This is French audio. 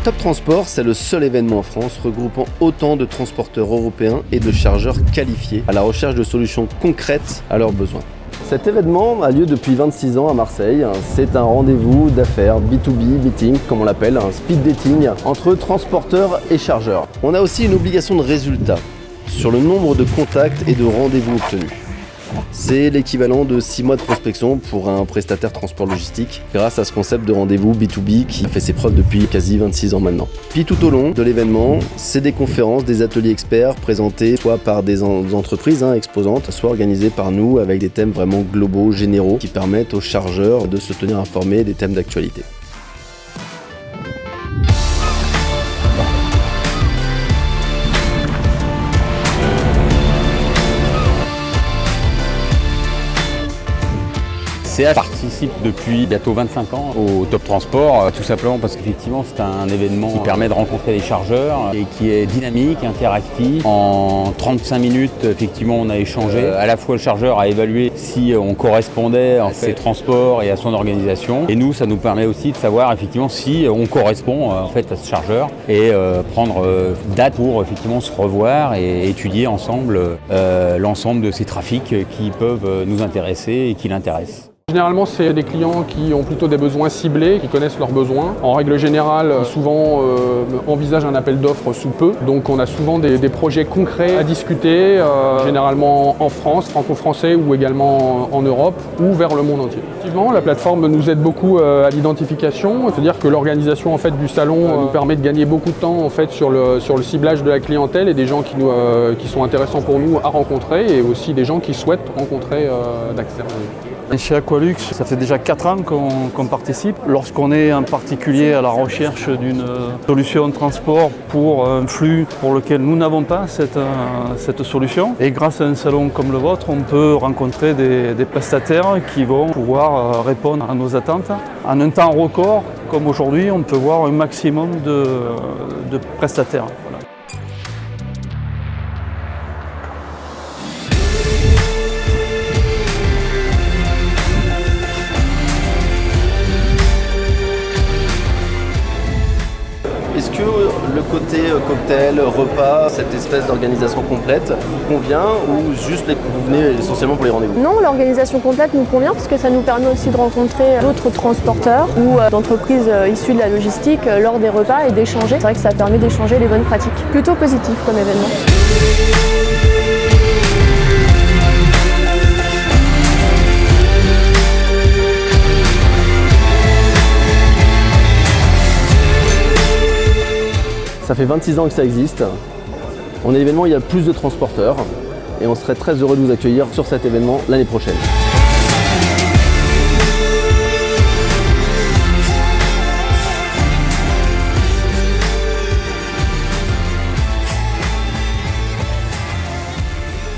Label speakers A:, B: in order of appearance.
A: Top Transport, c'est le seul événement en France regroupant autant de transporteurs européens et de chargeurs qualifiés à la recherche de solutions concrètes à leurs besoins. Cet événement a lieu depuis 26 ans à Marseille. C'est un rendez-vous d'affaires B2B meeting, comme on l'appelle, un speed dating entre transporteurs et chargeurs. On a aussi une obligation de résultat sur le nombre de contacts et de rendez-vous obtenus. C'est l'équivalent de 6 mois de prospection pour un prestataire transport logistique grâce à ce concept de rendez-vous B2B qui fait ses preuves depuis quasi 26 ans maintenant. Puis tout au long de l'événement, c'est des conférences, des ateliers experts présentés soit par des entreprises exposantes, soit organisés par nous avec des thèmes vraiment globaux, généraux qui permettent aux chargeurs de se tenir informés des thèmes d'actualité.
B: CA participe depuis bientôt 25 ans au Top Transport, tout simplement parce qu'effectivement c'est un événement qui permet de rencontrer les chargeurs et qui est dynamique, interactif. En 35 minutes, effectivement, on a échangé. À la fois le chargeur a évalué si on correspondait à ses transports et à son organisation. Et nous, ça nous permet aussi de savoir effectivement si on correspond à ce chargeur et prendre date pour effectivement se revoir et étudier ensemble l'ensemble de ces trafics qui peuvent nous intéresser et qui l'intéressent.
C: Généralement, c'est des clients qui ont plutôt des besoins ciblés, qui connaissent leurs besoins. En règle générale, souvent envisagent un appel d'offres sous peu. Donc on a souvent des projets concrets à discuter, généralement en France, franco-français ou également en Europe ou vers le monde entier. Effectivement, la plateforme nous aide beaucoup à l'identification, c'est-à-dire que l'organisation du salon nous permet de gagner beaucoup de temps sur le ciblage de la clientèle et des gens qui sont intéressants pour nous à rencontrer et aussi des gens qui souhaitent rencontrer Daxter.
D: Chez Aqualux, ça fait déjà 4 ans qu'on participe. Lorsqu'on est en particulier à la recherche d'une solution de transport pour un flux pour lequel nous n'avons pas cette solution. Et grâce à un salon comme le vôtre, on peut rencontrer des prestataires qui vont pouvoir répondre à nos attentes. En un temps record, comme aujourd'hui, on peut voir un maximum de prestataires.
A: Est-ce que le côté cocktail, repas, cette espèce d'organisation complète vous convient ou juste vous venez essentiellement pour les rendez-vous?
E: Non, l'organisation complète nous convient parce que ça nous permet aussi de rencontrer d'autres transporteurs ou d'entreprises issues de la logistique lors des repas et d'échanger. C'est vrai que ça permet d'échanger les bonnes pratiques. Plutôt positif comme événement.
A: Ça fait 26 ans que ça existe. On est l'événement où il y a plus de transporteurs et on serait très heureux de vous accueillir sur cet événement l'année prochaine.